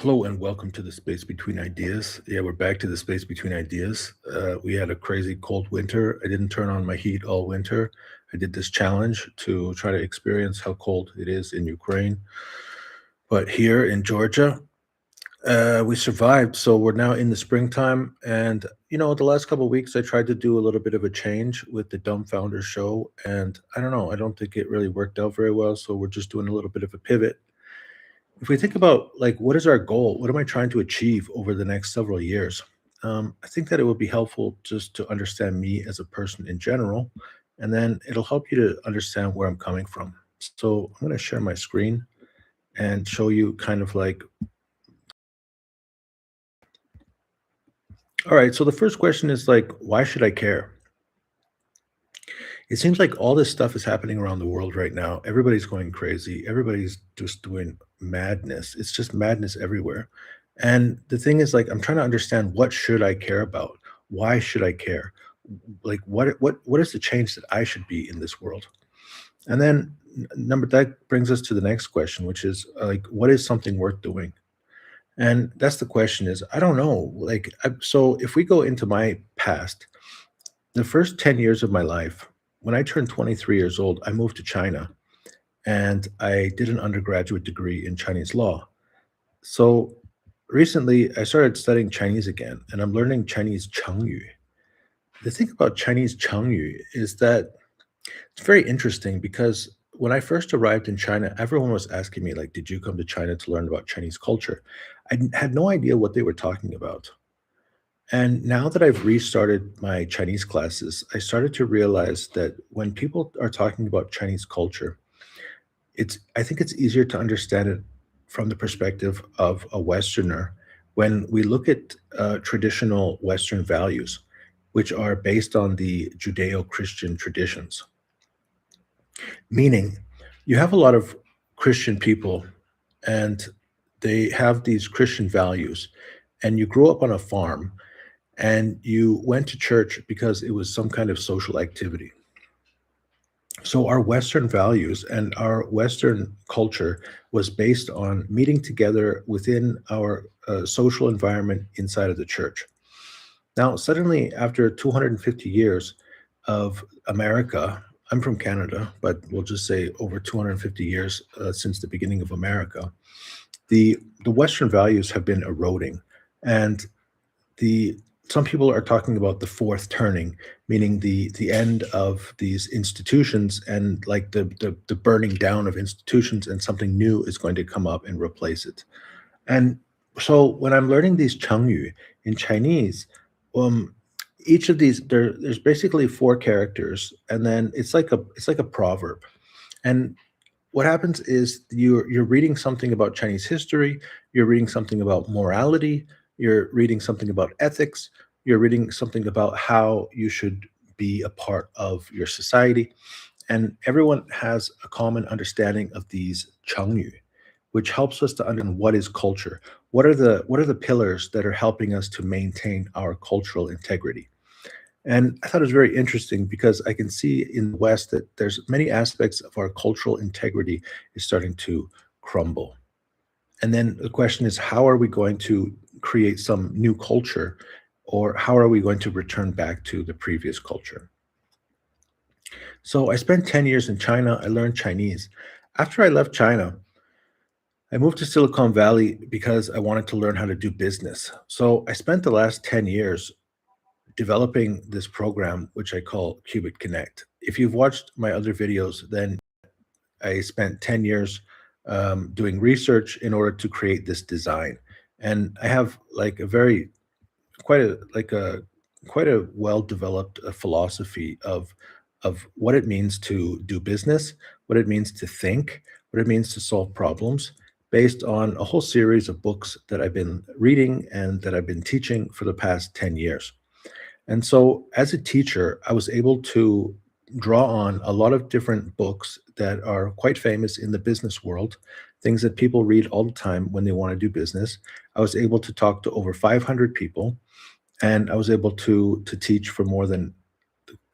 Hello and welcome to the Space Between Ideas. Yeah, we're back to the Space Between Ideas. We had a crazy cold winter. I didn't turn on my heat all winter. I did this challenge to try to experience how cold it is in Ukraine. But here in Georgia, we survived. So we're now in the springtime. And, the last couple of weeks, I tried to do a little bit of a change with the Dumbfounder show. And I don't know, I don't think it really worked out very well. So we're just doing a little bit of a pivot. If we think about like what is our goal, what am I trying to achieve over the next several years? I think that it would be helpful just to understand me as a person in general, and then it'll help you to understand where I'm coming from. So I'm going to share my screen and show you kind of like, all right. So the first question is like, why should I care? It seems like all this stuff is happening around the world right now. Everybody's going crazy. Everybody's just doing madness. It's just madness everywhere. And the thing is like I'm trying to understand what should I care about? Why should I care? Like what is the change that I should be in this world? And then number that brings us to the next question, which is like what is something worth doing? And that's the question is I don't know. So if we go into my past, the first 10 years of my life, when I turned 23 years old, I moved to China and I did an undergraduate degree in Chinese law. So recently, I started studying Chinese again, and I'm learning Chinese Chengyu. The thing about Chinese Chengyu is that it's very interesting because when I first arrived in China, everyone was asking me, like, did you come to China to learn about Chinese culture? Had no idea what they were talking about. And now that I've restarted my Chinese classes, I started to realize that when people are talking about Chinese culture, I think it's easier to understand it from the perspective of a Westerner when we look at traditional Western values, which are based on the Judeo-Christian traditions. Meaning, you have a lot of Christian people, and they have these Christian values, and you grew up on a farm, and you went to church because it was some kind of social activity. So our Western values and our Western culture was based on meeting together within our social environment inside of the church. Now, suddenly, after 250 years of America, I'm from Canada, but we'll just say over 250 years since the beginning of America, the Western values have been eroding, and the some people are talking about the fourth turning, meaning the end of these institutions and like the burning down of institutions, and something new is going to come up and replace it. And so when I'm learning these Chengyu in Chinese, um, each of these there's basically four characters, and then it's like a proverb. And what happens is you're reading something about Chinese history, you're reading something about morality, you're reading something about ethics, you're reading something about how you should be a part of your society, and everyone has a common understanding of these Chengyu, which helps us to understand what is culture. What are the pillars that are helping us to maintain our cultural integrity? And I thought it was very interesting because I can see in the West that there's many aspects of our cultural integrity is starting to crumble. And then the question is, how are we going to create some new culture, or how are we going to return back to the previous culture? So I spent 10 years in China. I learned Chinese. After I left China, I moved to Silicon Valley because I wanted to learn how to do business. So I spent the last 10 years developing this program, which I call Qubit Connect. If you've watched my other videos, then I spent 10 years doing research in order to create this design. And I have like a very, quite a, like a, quite a well-developed philosophy of what it means to do business, what it means to think, what it means to solve problems, based on a whole series of books that I've been reading and that I've been teaching for the past 10 years. And so, as a teacher, I was able to draw on a lot of different books that are quite famous in the business world, things that people read all the time when they want to do business. I was able to talk to over 500 people, and I was able to teach for more than,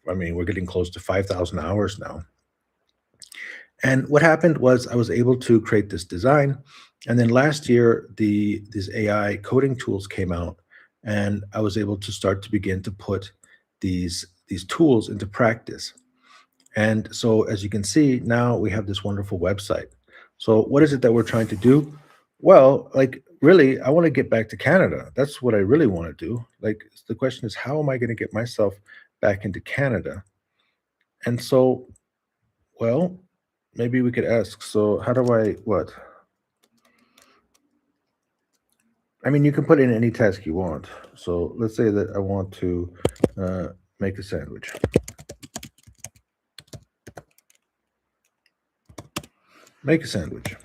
I mean, we're getting close to 5,000 hours now. And what happened was I was able to create this design, And then last year, these AI coding tools came out, and I was able to start to begin to put these tools into practice. And so, as you can see, now we have this wonderful website. So, what is it that we're trying to do? Well, like, really, I want to get back to Canada. That's what I really want to do. Like, the question is, how am I going to get myself back into Canada? And so, well, maybe we could ask. So, how do I what? I mean, you can put in any task you want. So, let's say that I want to uh, make a sandwich. Make a sandwich.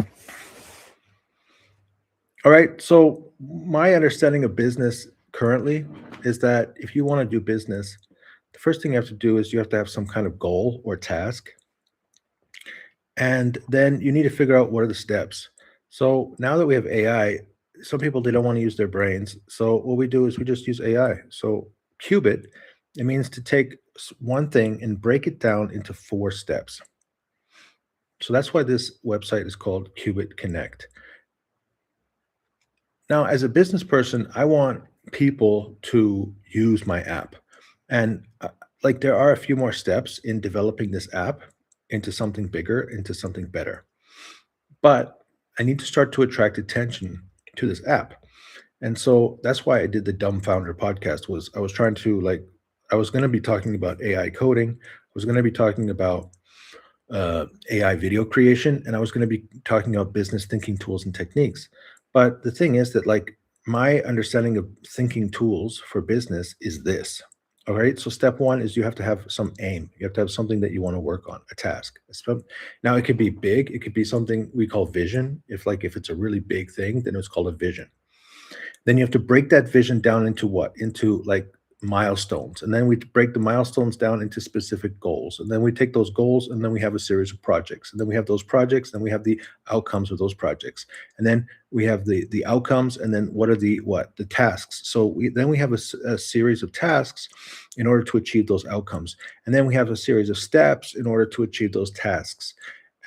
All right. So my understanding of business currently is that if you want to do business, the first thing you have to do is you have to have some kind of goal or task. And then you need to figure out what are the steps. So now that we have AI, some people they don't want to use their brains. So what we do is we just use AI. So qubit, it means to take one thing and break it down into 4 steps. So that's why this website is called Qubit Connect. Now, as a business person, I want people to use my app. And like there are a few more steps in developing this app into something bigger, into something better. But I need to start to attract attention to this app. And so that's why I did the Dumb Founder podcast was I was trying to like I was going to be talking about AI coding. I was going to be talking about AI video creation, and I was going to be talking about business thinking tools and techniques. But the thing is that, like, my understanding of thinking tools for business is this. All right. So, step one is you have to have some aim. You have to have something that you want to work on, a task. Now, it could be big. It could be something we call vision. If it's a really big thing, then it's called a vision. Then you have to break that vision down into what? Into like milestones. And then we break the milestones down into specific goals. And then we take those goals and then we have a series of projects. And then we have those projects, and we have the outcomes of those projects. And then we have the outcomes, and then what are the tasks. So we have a series of tasks in order to achieve those outcomes. And then we have a series of steps in order to achieve those tasks.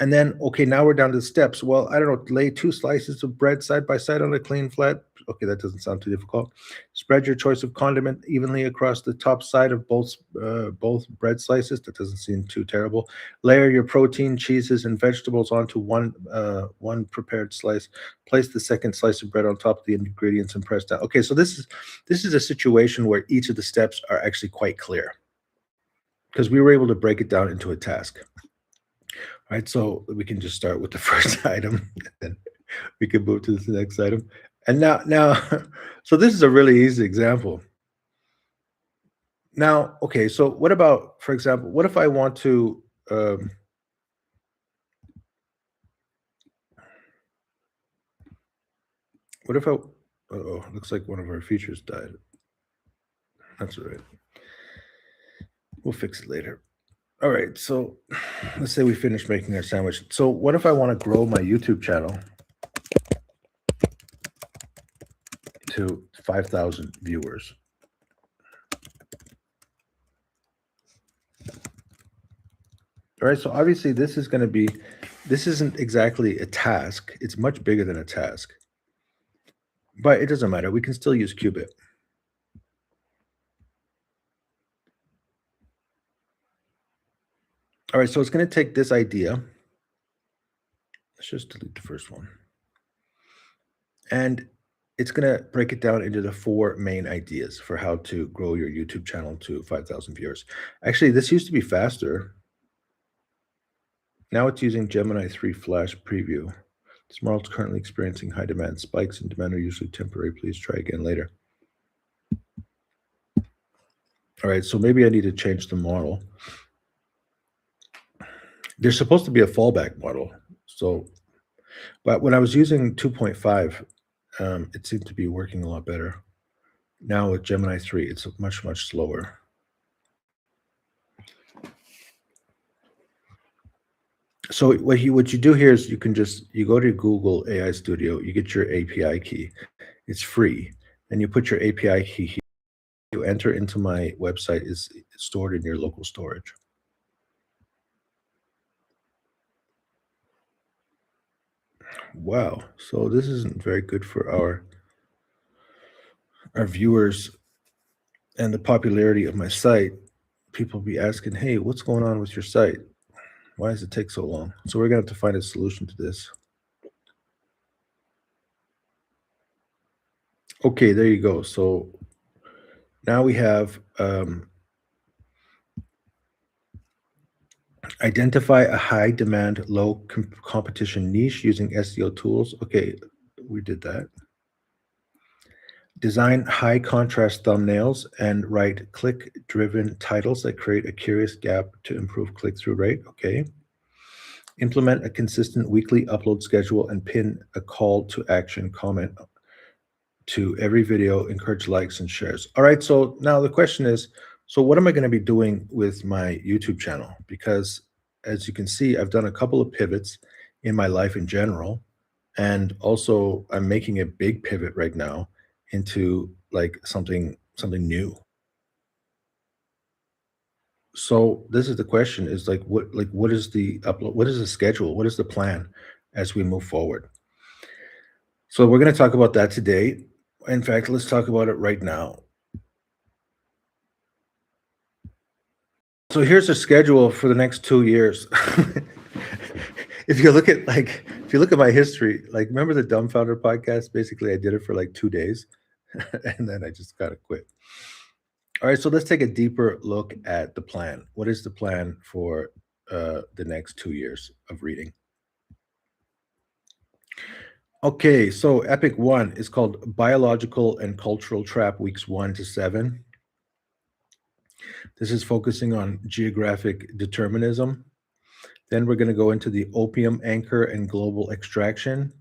And then, okay, now we're down to the steps. Well, I don't know, lay 2 slices of bread side by side on a clean flat. Okay, that doesn't sound too difficult. Spread your choice of condiment evenly across the top side of both bread slices. That doesn't seem too terrible. Layer your protein, cheeses, and vegetables onto one prepared slice. Place the second slice of bread on top of the ingredients and press down. Okay, so this is a situation where each of the steps are actually quite clear because we were able to break it down into a task. All right, so we can just start with the first item, and then we can move to the next item. And now, so this is a really easy example. Now, okay, so what about, for example, what if I want to, what if I, oh, looks like one of our features died. That's all right. We'll fix it later. All right, so let's say we finish making our sandwich. So what if I want to grow my YouTube channel to 5,000 viewers? All right, so obviously this isn't exactly a task. It's much bigger than a task, but it doesn't matter. We can still use Qubit. All right, so it's going to take this idea. Let's just delete the first one. And it's going to break it down into the 4 main ideas for how to grow your YouTube channel to 5,000 viewers. Actually, this used to be faster. Now it's using Gemini 3 Flash Preview. This model is currently experiencing high demand. Spikes in demand are usually temporary. Please try again later. All right, so maybe I need to change the model. There's supposed to be a fallback model. So, but when I was using 2.5, it seemed to be working a lot better. Now with Gemini 3, it's much, much slower. So what you do here is you go to Google AI Studio, you get your API key. It's free. And you put your API key here. You enter into my website, is stored in your local storage. Wow. So this isn't very good for our viewers and the popularity of my site. People be asking, "Hey, what's going on with your site? Why does it take so long?" So we're gonna have to find a solution to this. Okay, there you go. So now we have identify a high demand, low competition niche using SEO tools. Okay, we did that. Design high contrast thumbnails and write click driven titles that create a curious gap to improve click through rate. Okay. Implement a consistent weekly upload schedule and pin a call to action comment to every video, encourage likes and shares. All right. So now the question is, so what am I going to be doing with my YouTube channel? Because as you can see, I've done a couple of pivots in my life in general. And also I'm making a big pivot right now into like something new. So this is the question is what is the upload? What is the schedule? What is the plan as we move forward? So we're going to talk about that today. In fact, let's talk about it right now. So here's the schedule for the next 2 years. If you look at my history, like remember the Dumbfounder podcast? Basically, I did it for like 2 days and then I just gotta quit. All right, so let's take a deeper look at the plan. What is the plan for the next 2 years of reading? Okay, so Epic 1 is called Biological and Cultural Trap Weeks 1 to 7. This is focusing on geographic determinism. Then we're going to go into the opium anchor and global extraction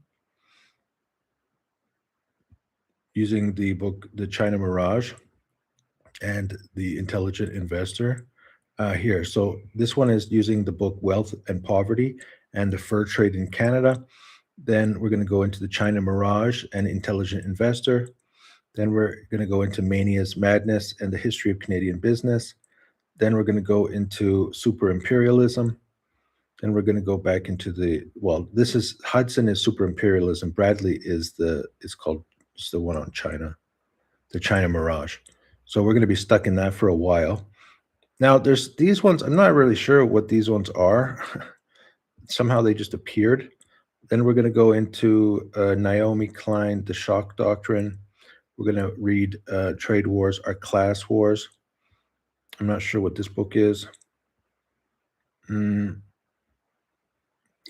using the book The China Mirage and The Intelligent Investor here. So this one is using the book Wealth and Poverty and the Fur Trade in Canada. Then we're going to go into the China Mirage and Intelligent Investor. Then we're going to go into Mania's Madness and the History of Canadian Business. Then we're going to go into super imperialism. Then we're going to go back into this is Hudson is super imperialism. Bradley is called it's the one on China, the China Mirage. So we're going to be stuck in that for a while. Now there's these ones. I'm not really sure what these ones are. Somehow they just appeared. Then we're going to go into Naomi Klein, the shock doctrine. We're going to read Trade Wars Are Class Wars. I'm not sure what this book is.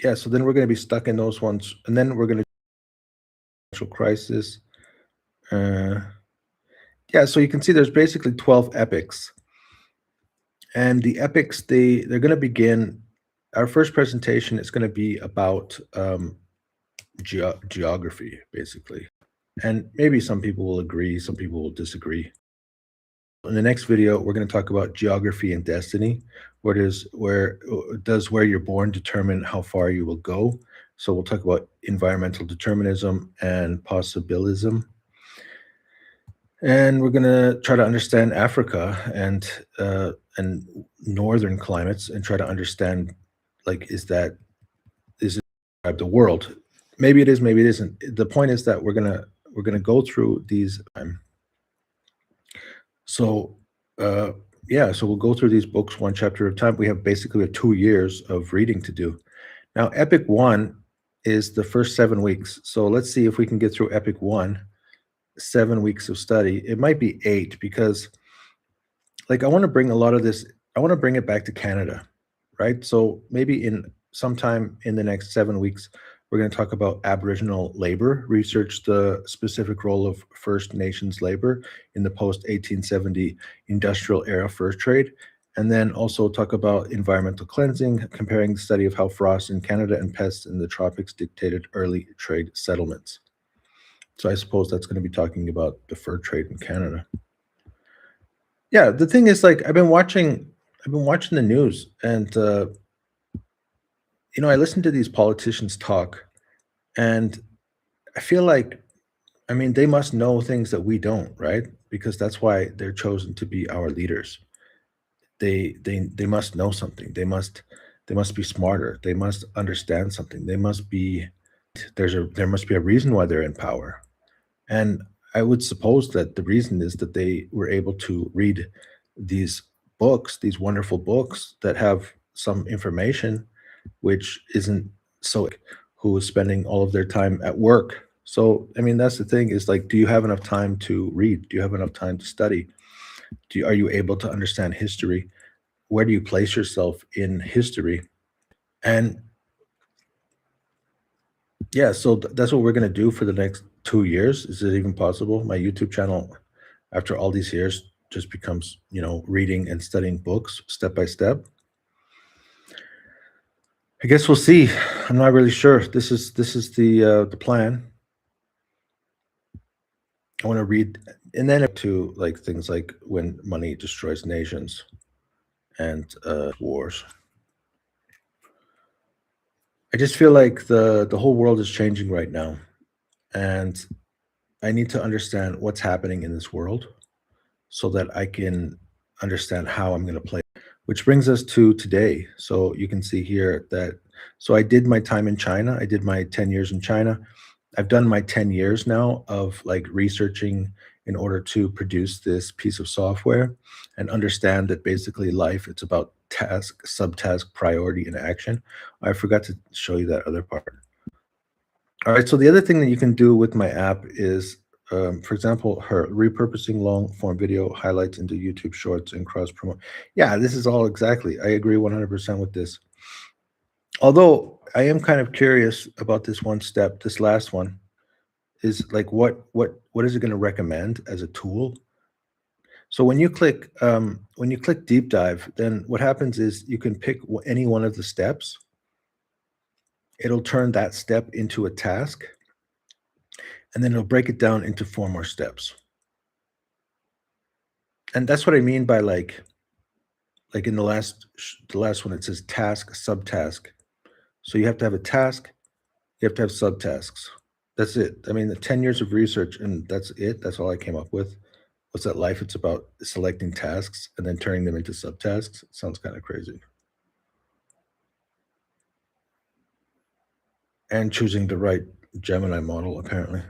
Yeah, so then we're going to be stuck in those ones. And then we're going to crisis. Yeah, so you can see there's basically 12 epics. And the epics, they're going to begin. Our first presentation is going to be about geography, basically. And maybe some people will agree, some people will disagree. In the next video, we're going to talk about geography and destiny. Where does where you're born determine how far you will go? So we'll talk about environmental determinism and possibilism. And we're going to try to understand Africa and northern climates and try to understand, like, is it the world? Maybe it is, maybe it isn't. The point is that we're gonna go through these. So so we'll go through these books one chapter at a time. We have basically 2 years of reading to do. Now, Epic 1 is the first 7 weeks. So let's see if we can get through Epic 1, 7 weeks of study. It might be 8 because like I want to bring a lot of this, I want to bring it back to Canada, right? So maybe in sometime in the next 7 weeks, we're going to talk about Aboriginal labor, research the specific role of First Nations labor in the post-1870 industrial era fur trade, and then also talk about environmental cleansing, comparing the study of how frost in Canada and pests in the tropics dictated early trade settlements. So I suppose that's going to be talking about the fur trade in Canada. Yeah, the thing is, like, I've been watching the news, and I listen to these politicians talk, and I feel like, I mean, they must know things that we don't, right? Because that's why they're chosen to be our leaders. They must know something. They must be smarter. They must understand something. They must be there must be a reason why they're in power. And I would suppose that the reason is that they were able to read these books, these wonderful books that have some information which isn't so, who is spending all of their time at work. So, I mean, that's the thing, is like, do you have enough time to read? Do you have enough time to study? Are you able to understand history? Where do you place yourself in history? And yeah, so that's what we're going to do for the next 2 years. Is it even possible? My YouTube channel, after all these years, just becomes, reading and studying books step by step. I guess we'll see. I'm not really sure. This is the plan. I want to read, and then to like things like when money destroys nations and wars. I just feel like the whole world is changing right now, and I need to understand what's happening in this world so that I can understand how I'm going to play. Which brings us to today. So you can see here that, so I did my time in China. I did my 10 years in China. I've done my 10 years now of like researching in order to produce this piece of software and understand that basically life, it's about task, subtask, priority, and action. I forgot to show you that other part. All right, so the other thing that you can do with my app is, for example, her repurposing long form video highlights into YouTube Shorts and cross promote. Yeah, this is all exactly. I agree 100% with this. Although I am kind of curious about this one step. This last one is like, what is it going to recommend as a tool? So when you click deep dive, then what happens is you can pick any one of the steps. It'll turn that step into a task, and then it'll break it down into 4 more steps. And that's what I mean by like in the last one, it says task, subtask. So you have to have a task, you have to have subtasks. That's it. I mean, the 10 years of research, and that's it. That's all I came up with. What's that life? It's about selecting tasks and then turning them into subtasks. It sounds kind of crazy. And choosing the right Gemini model, apparently.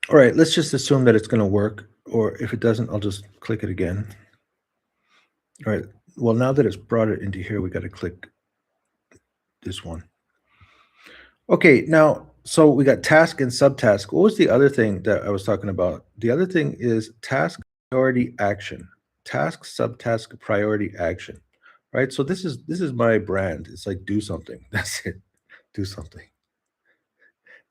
All right, let's just assume that it's going to work, or if it doesn't, I'll just click it again. All right, well, now that it's brought it into here, we got to click this one. Okay, now, so we got task and subtask. What was the other thing that I was talking about? The other thing is task, priority, action. Task, subtask, priority, action. Right? So this is my brand. It's like, do something. That's it. Do something.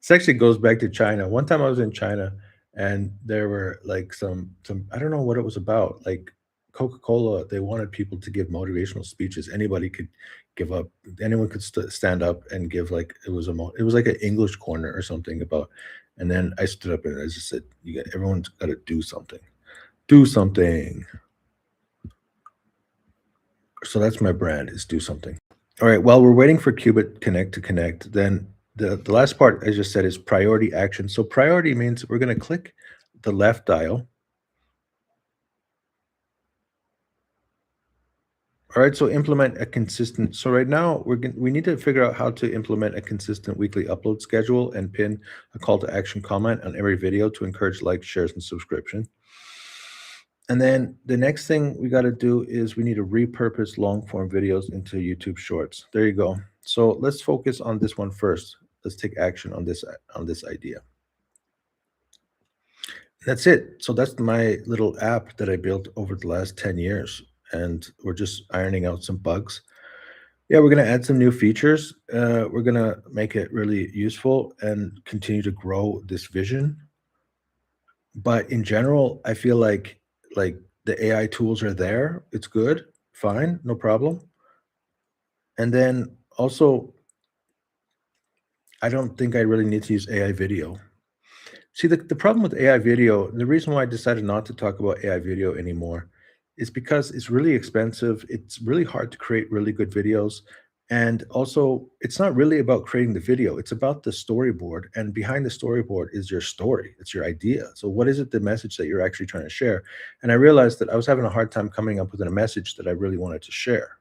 This actually goes back to China. One time I was in China and there were like some I don't know what it was about. Like Coca-Cola, they wanted people to give motivational speeches. Anybody could give up. Anyone could stand up and give, like, it was it was like an English corner or something about. And then I stood up and I just said, everyone's got to do something. Do something. So that's my brand, is do something. All right, while we're waiting for Qubit Connect to connect, then the last part I just said is priority action. So priority means we're going to click the left dial. All right, so implement a consistent. So right now we need to figure out how to implement a consistent weekly upload schedule and pin a call to action comment on every video to encourage likes, shares, and subscription. And then the next thing we got to do is we need to repurpose long form videos into YouTube Shorts. There you go. So let's focus on this one first. Let's take action on this idea. That's it. So that's my little app that I built over the last 10 years. And we're just ironing out some bugs. Yeah, we're going to add some new features. We're going to make it really useful and continue to grow this vision. But in general, I feel like the AI tools are there. It's good, fine, no problem. And then also, I don't think I really need to use AI video. See, the problem with AI video, the reason why I decided not to talk about AI video anymore is because it's really expensive. It's really hard to create really good videos. And also, it's not really about creating the video. It's about the storyboard. And behind the storyboard is your story. It's your idea. So what is it, the message that you're actually trying to share? And I realized that I was having a hard time coming up with a message that I really wanted to share.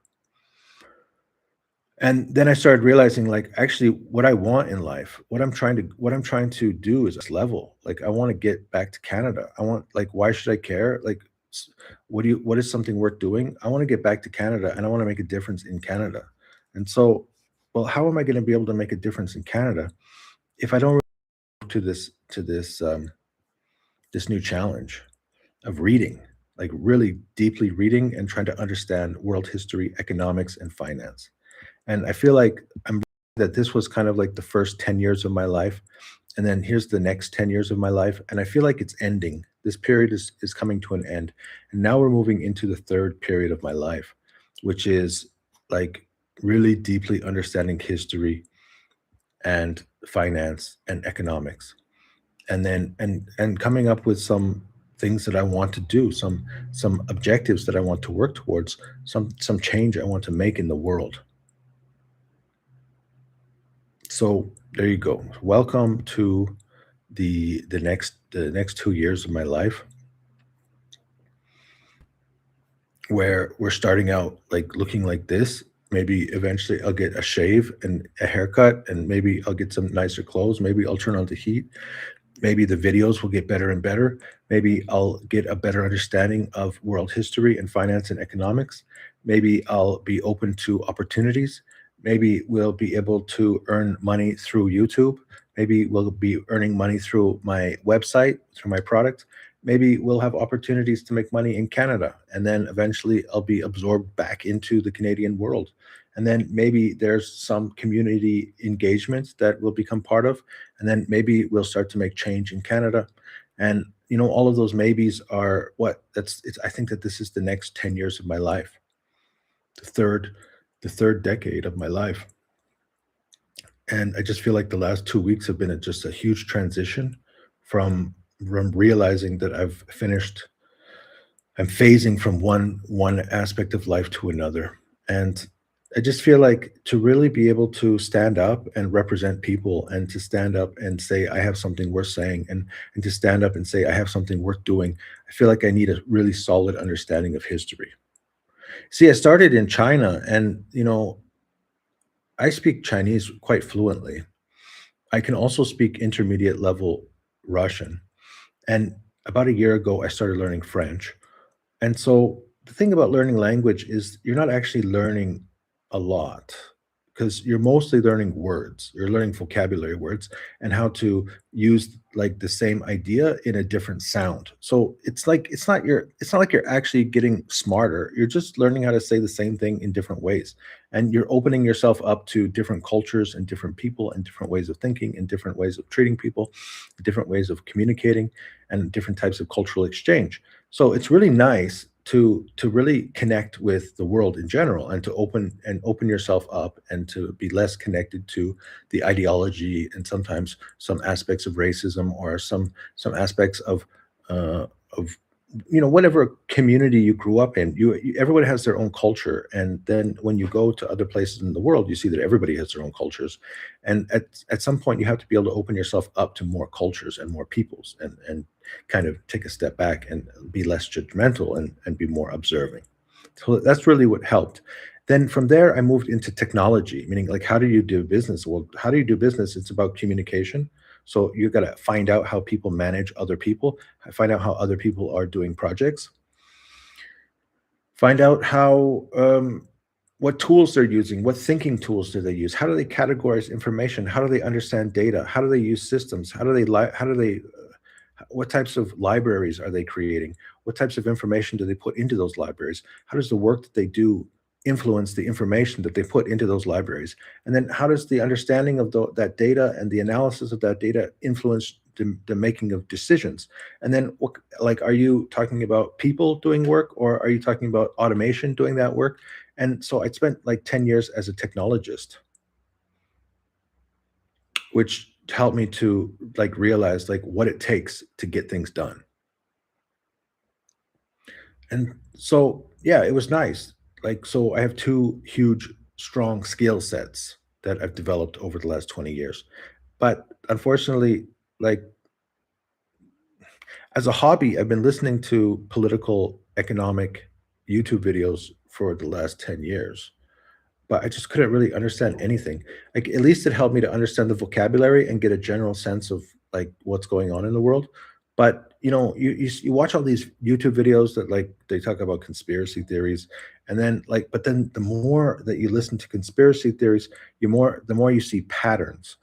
And then I started realizing, like, actually what I want in life, what I'm trying to do is level. Like, I wanna get back to Canada. I want like, why should I care? Like, s what is something worth doing? I wanna get back to Canada, and I wanna make a difference in Canada. And so, well, how am I gonna be able to make a difference in Canada if I don't to this new challenge of reading, like, really deeply reading and trying to understand world history, economics, and finance? And I feel like that this was kind of like the first 10 years of my life, and then here's the next 10 years of my life, and I feel like it's ending. This period is coming to an end, and now we're moving into the 3rd period of my life, which is, like, really deeply understanding history and finance and economics, and then and coming up with some things that I want to do, some objectives that I want to work towards, some change I want to make in the world. So there you go. Welcome to the next 2 years of my life, where we're starting out like looking like this. Maybe eventually I'll get a shave and a haircut, and maybe I'll get some nicer clothes. Maybe I'll turn on the heat. Maybe the videos will get better and better. Maybe I'll get a better understanding of world history and finance and economics. Maybe I'll be open to opportunities. Maybe we'll be able to earn money through YouTube. Maybe we'll be earning money through my website, through my product. Maybe we'll have opportunities to make money in Canada. And then eventually I'll be absorbed back into the Canadian world. And then maybe there's some community engagement that we'll become part of, and then maybe we'll start to make change in Canada. And all of those maybes are what that's it's I think that this is the next 10 years of my life, the third decade of my life. And I just feel like the last 2 weeks have been just a huge transition from realizing that I'm phasing from one aspect of life to another. And I just feel like to really be able to stand up and represent people, and to stand up and say I have something worth saying, and to stand up and say I have something worth doing, I feel like I need a really solid understanding of history. See, I started in China, and I speak Chinese quite fluently. I can also speak intermediate level Russian. And about a year ago I started learning French. And so the thing about learning language is you're not actually learning a lot, because you're mostly learning words. You're learning vocabulary words and how to use like the same idea in a different sound. So it's not like you're actually getting smarter. You're just learning how to say the same thing in different ways. And you're opening yourself up to different cultures and different people and different ways of thinking and different ways of treating people, different ways of communicating, and different types of cultural exchange. So it's really nice to really connect with the world in general, and to open yourself up, and to be less connected to the ideology and sometimes some aspects of racism, or some aspects of whatever community you grew up in. Everyone has their own culture, and then when you go to other places in the world, you see that everybody has their own cultures. And at some point you have to be able to open yourself up to more cultures and more peoples, and kind of take a step back and be less judgmental, and be more observing. So that's really what helped. Then from there, I moved into technology, meaning like, how do you do business? Well, how do you do business? It's about communication. So you got to find out how people manage other people, find out how other people are doing projects, find out how what tools they're using, what thinking tools do they use, how do they categorize information, how do they understand data, how do they use systems, how do they what types of libraries are they creating? What types of information do they put into those libraries? How does the work that they do influence the information that they put into those libraries? And then how does the understanding of that data and the analysis of that data influence the making of decisions? And then, like, are you talking about people doing work, or are you talking about automation doing that work? And so I spent like 10 years as a technologist, which helped me to like realize like what it takes to get things done. And so, yeah, it was nice. Like, so I have two huge, strong skill sets that I've developed over the last 20 years. But unfortunately, like, as a hobby, I've been listening to political, economic YouTube videos for the last 10 years. but I just couldn't really understand anything. Like at least it helped me to understand the vocabulary and get a general sense of like what's going on in the world. But you watch all these YouTube videos that like they talk about conspiracy theories, and then but then the more that you listen to conspiracy theories, the more you see patterns,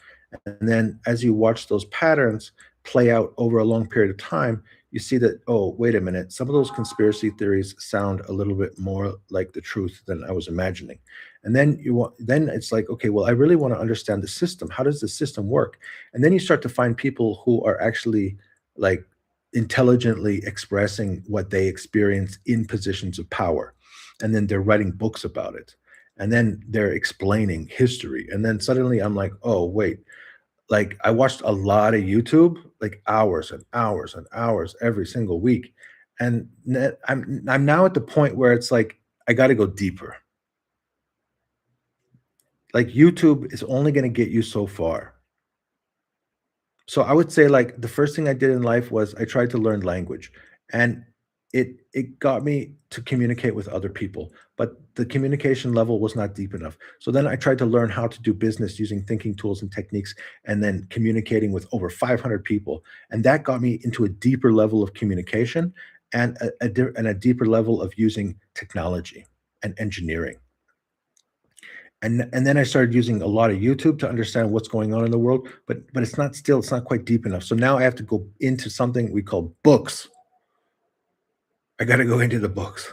and then as you watch those patterns play out over a long period of time, you see that, oh, wait a minute, some of those conspiracy theories sound a little bit more like the truth than I was imagining. And then then it's like, okay, well, I really want to understand the system. How does the system work? And then you start to find people who are actually like intelligently expressing what they experience in positions of power. And then they're writing books about it. And then they're explaining history. And then suddenly I'm like, oh, wait, like I watched a lot of YouTube, like hours and hours and hours every single week. And I'm now at the point where it's like I got to go deeper. Like YouTube is only going to get you so far. So I would say like the first thing I did in life was I tried to learn language, and it got me to communicate with other people, but the communication level was not deep enough. So then I tried to learn how to do business using thinking tools and techniques, and then communicating with over 500 people, and that got me into a deeper level of communication, and a deeper level of using technology and engineering. And then I started using a lot of YouTube to understand what's going on in the world, but it's not quite deep enough. So now I have to go into something we call books. I got to go into the books,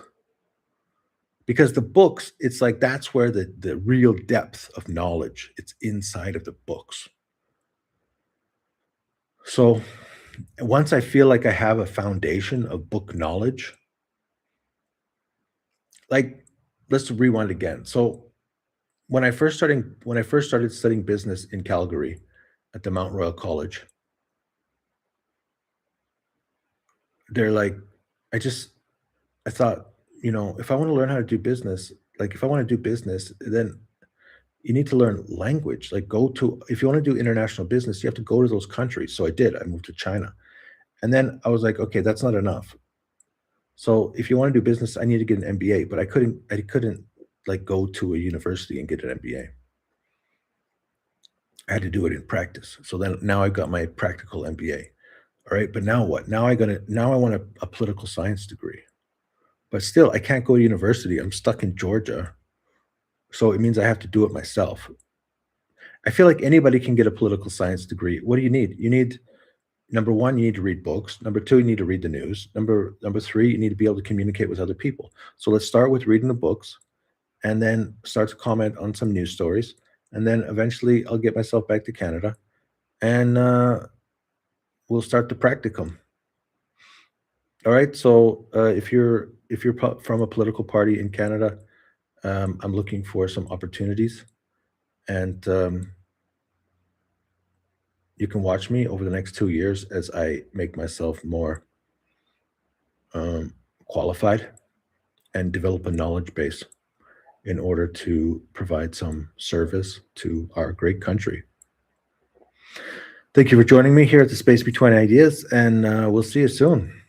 because the books, it's like that's where the real depth of knowledge, it's inside of the books. So once I feel like I have a foundation of book knowledge, like let's rewind again. So when I first started studying business in Calgary at the Mount Royal College, they're like, I just I thought, if I want to learn how to do business, like if I want to do business, then you need to learn language. Like if you want to do international business, you have to go to those countries. So I did. I moved to China. And then I was like, okay, that's not enough. So if you want to do business, I need to get an MBA, but I couldn't like go to a university and get an MBA. I had to do it in practice. So then now I've got my practical MBA. All right. But now what? Now I want a political science degree. But still, I can't go to university. I'm stuck in Georgia. So it means I have to do it myself. I feel like anybody can get a political science degree. What do you need? You need number one, you need to read books. Number two, you need to read the news. Number three, you need to be able to communicate with other people. So let's start with reading the books, and then start to comment on some news stories. And then eventually I'll get myself back to Canada, and we'll start the practicum. All right. So if you're from a political party in Canada, I'm looking for some opportunities, and you can watch me over the next 2 years as I make myself more qualified and develop a knowledge base in order to provide some service to our great country. Thank you for joining me here at the Space Between Ideas, and we'll see you soon.